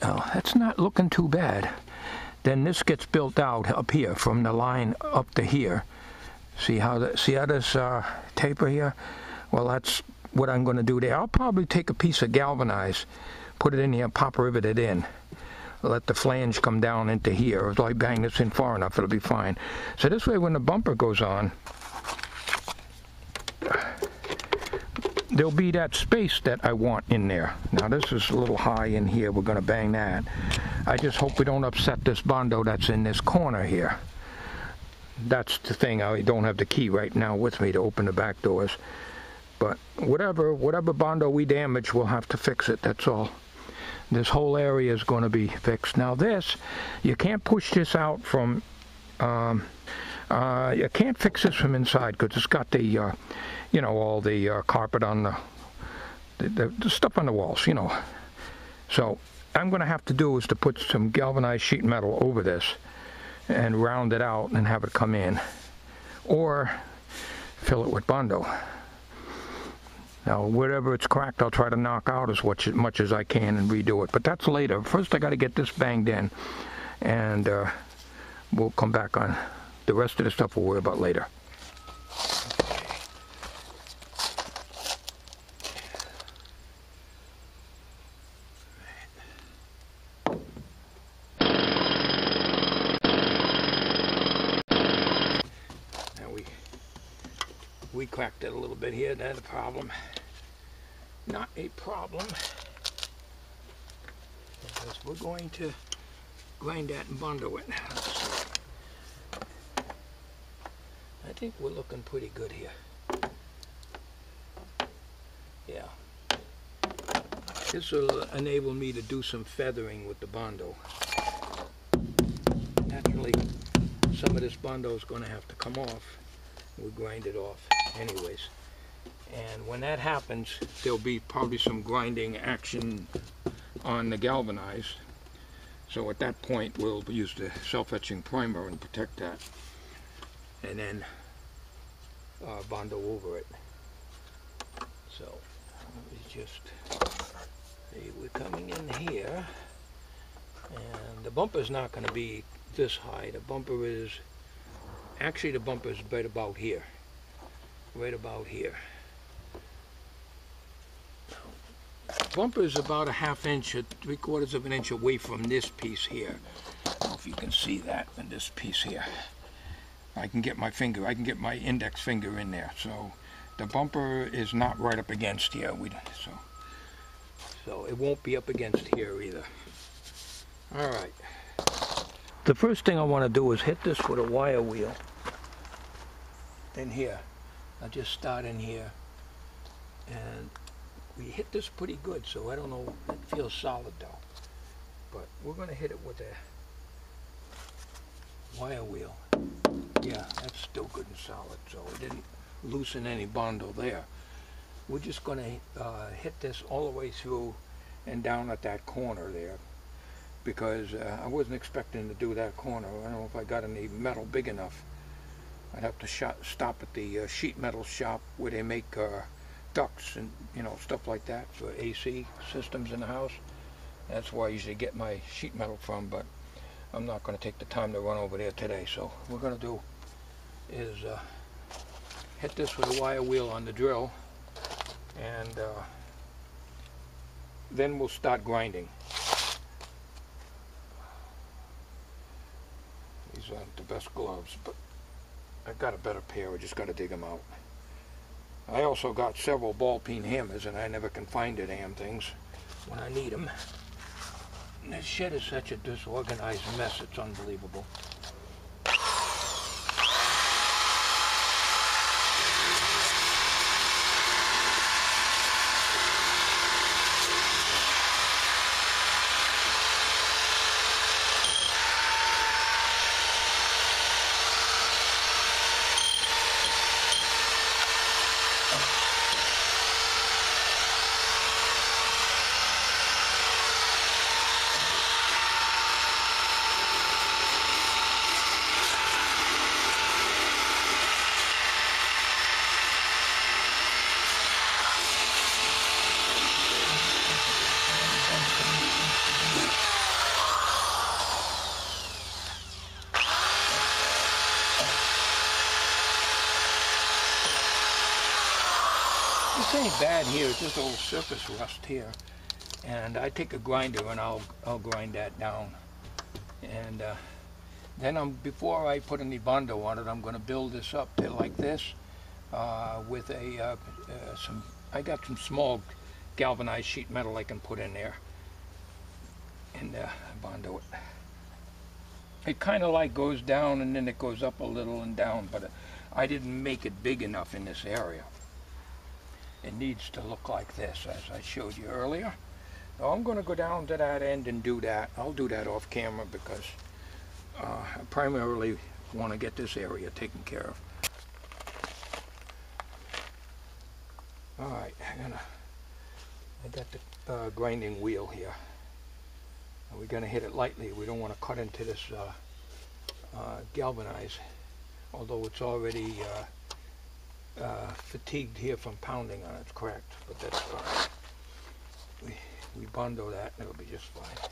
Oh, that's not looking too bad. Then this gets built out up here from the line up to here. See how this taper here? Well, that's what I'm going to do there. I'll probably take a piece of galvanized, put it in here, pop rivet it in. Let the flange come down into here. If I bang this in far enough, it'll be fine. So this way, when the bumper goes on, there'll be that space that I want in there. Now this is a little high in here. We're going to bang that. I just hope we don't upset this Bondo that's in this corner here. That's the thing. I don't have the key right now with me to open the back doors. But whatever Bondo we damage, we'll have to fix it. That's all. This whole area is going to be fixed. Now this, you can't push this out from, you can't fix this from inside because it's got the, you know, all the carpet on the stuff on the walls, you know. So I'm going to have to do is to put some galvanized sheet metal over this and round it out and have it come in. Or fill it with Bondo. Now, wherever it's cracked, I'll try to knock out as much as I can and redo it. But that's later. First, I got to get this banged in, and we'll come back on. The rest of the stuff we'll worry about later. We cracked it a little bit here. That's a problem. Not a problem. Because we're going to grind that and Bondo it. I think we're looking pretty good here. Yeah. This will enable me to do some feathering with the Bondo. Naturally, some of this Bondo is going to have to come off. We'll grind it off anyways. And when that happens, there'll be probably some grinding action on the galvanized. So at that point, we'll use the self-etching primer and protect that. And then Bondo over it. So let me just see, we're coming in here. And the bumper's not going to be this high. The bumper is, actually the bumper is right about here. Right about here. Bumper is about a ½ inch or 3/4 of an inch away from this piece here. I don't know if you can see that in this piece here. I can get my finger, I can get my index finger in there. So the bumper is not right up against here. So it won't be up against here either. All right. The first thing I want to do is hit this with a wire wheel. In here. I'll just start in here. And we hit this pretty good, so I don't know, it feels solid though. But we're going to hit it with a wire wheel. Yeah, that's still good and solid, so it didn't loosen any Bondo there. We're just going to hit this all the way through and down at that corner there, because I wasn't expecting to do that corner. I don't know if I got any metal big enough. I'd have to stop at the sheet metal shop where they make ducts and, you know, stuff like that for AC systems in the house. That's where I usually get my sheet metal from, but I'm not going to take the time to run over there today. So what we're going to do is hit this with a wire wheel on the drill, and then we'll start grinding. These aren't the best gloves, but I got a better pair. I just got to dig them out. I also got several ball-peen hammers, and I never can find the damn things when I need them. And this shed is such a disorganized mess, it's unbelievable. This ain't bad here, it's just a little surface rust here. And I take a grinder and I'll grind that down. And then before I put any Bondo on it, I'm going to build this up there like this with I got some small galvanized sheet metal I can put in there and Bondo it. It kind of like goes down and then it goes up a little and down, but I didn't make it big enough in this area. It needs to look like this, as I showed you earlier. So I'm going to go down to that end and do that. I'll do that off camera because I primarily want to get this area taken care of. Alright, I got the grinding wheel here. We're going to hit it lightly. We don't want to cut into this galvanize, although it's already fatigued here from pounding on it. It's cracked, but that's fine. We Bondo that and it'll be just fine.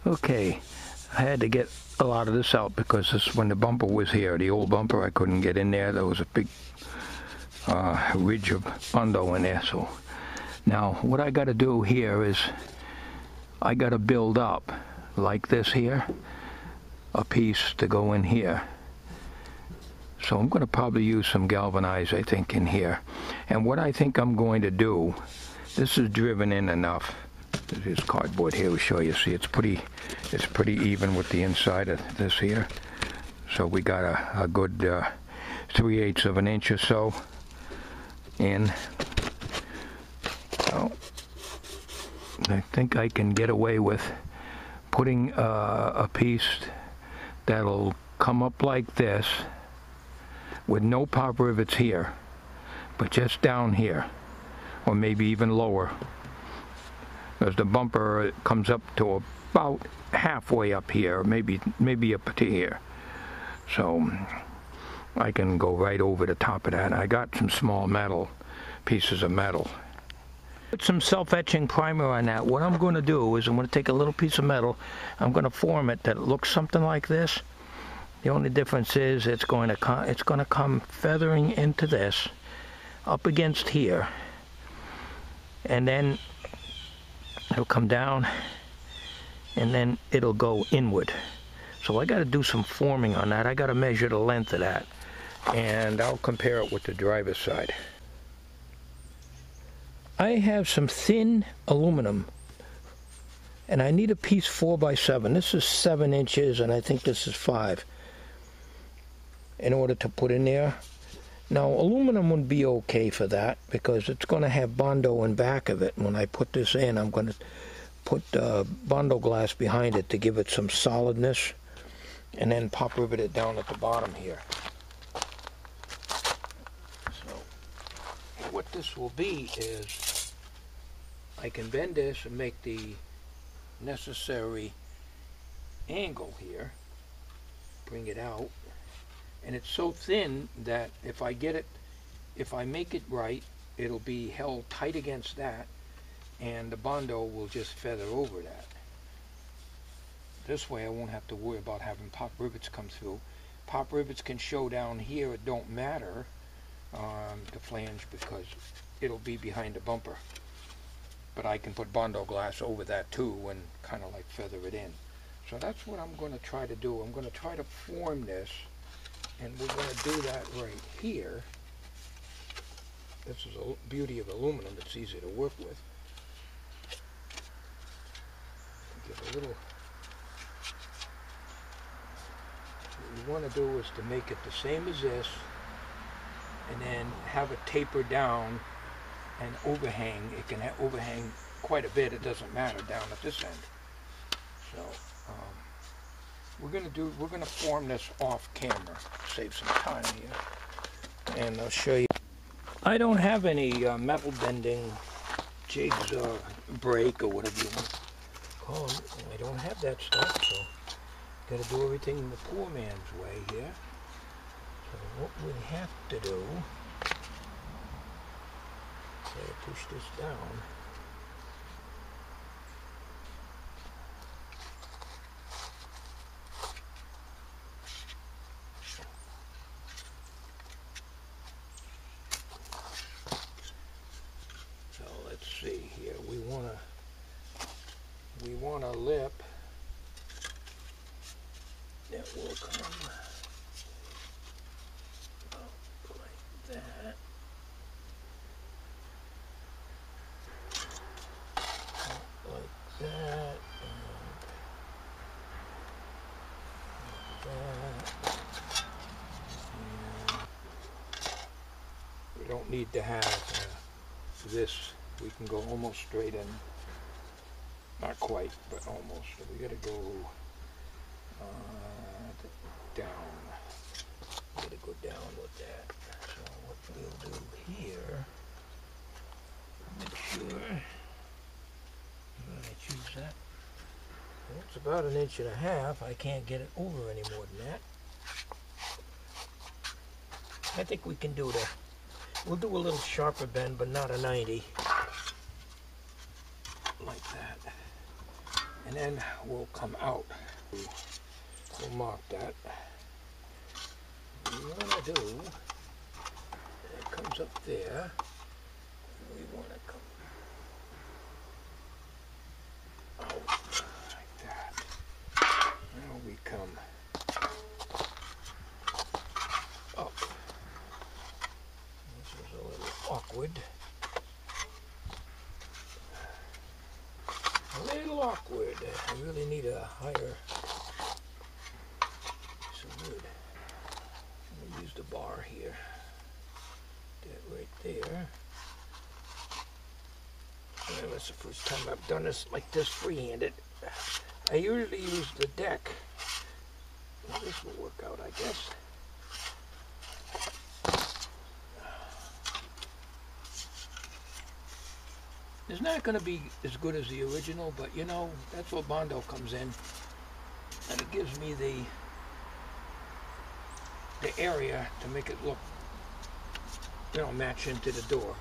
Okay, I had to get a lot of this out because this, when the bumper was here, the old bumper, I couldn't get in there. There was a big ridge of Bondo in there. So now what I got to do here is I got to build up like this here, a piece to go in here. So I'm going to probably use some galvanized, I think, in here. And what I think I'm going to do, this is driven in enough. This cardboard here will show you. See, it's pretty even with the inside of this here. So we got a good 3/8 of an inch or so in. So I think I can get away with putting a piece that'll come up like this with no power rivets here, but just down here, or maybe even lower. Because the bumper comes up to about halfway up here, maybe up to here. So I can go right over the top of that. I got some small pieces of metal. Put some self-etching primer on that. What I'm going to do is I'm going to take a little piece of metal, I'm going to form it that looks something like this. The only difference is it's going to come feathering into this, up against here, and then it'll come down, and then it'll go inward. So I got to do some forming on that. I got to measure the length of that, and I'll compare it with the driver's side. I have some thin aluminum, and I need a piece 4x7. This is 7 inches, and I think this is 5, in order to put in there. Now, aluminum would be okay for that because it's going to have Bondo in back of it. And when I put this in, I'm going to put Bondo-Glass behind it to give it some solidness, and then pop rivet it down at the bottom here. So what this will be is I can bend this and make the necessary angle here, bring it out, and it's so thin that if I make it right, it'll be held tight against that, and the Bondo will just feather over that. This way I won't have to worry about having pop rivets come through. Pop rivets can show down here, it don't matter, the flange, because it'll be behind the bumper. But I can put Bondo-Glass over that too and kind of like feather it in. So that's what I'm going to try to do. I'm going to try to form this, and we're going to do that right here. This is the beauty of aluminum. It's easy to work with. Give a little. What you want to do is to make it the same as this, and then have it taper down and overhang. It can overhang quite a bit. It doesn't matter down at this end. So we're going to form this off camera, save some time here, and I'll show you. I don't have any metal bending jigs or brake or whatever you want to call them. I don't have that stuff, so got to do everything the poor man's way here. So what we have to do, push this down. So let's see here. We want a lip that will come up like that. Like that, and like that. And we don't need to have this. We can go almost straight in. Not quite, but almost. So we gotta go down. We gotta go down with that. So what we'll do here, make sure. I choose that. Well, it's about 1.5 inches. I can't get it over any more than that. I think we can do that. We'll do a little sharper bend, but not a 90. Like that. And then we'll come out. We'll mark that. What we want to do, it comes up there. We want to come out like that. Now we come up. This is a little awkward. A little awkward. I really need a higher piece of wood. I'm going to use the bar here. That right there. Well, that's the first time I've done this like this free-handed. I usually use the deck. Well, this will work out, I guess. It's not going to be as good as the original, but you know, that's where Bondo comes in. And it gives me the area to make it look, you know, match into the door.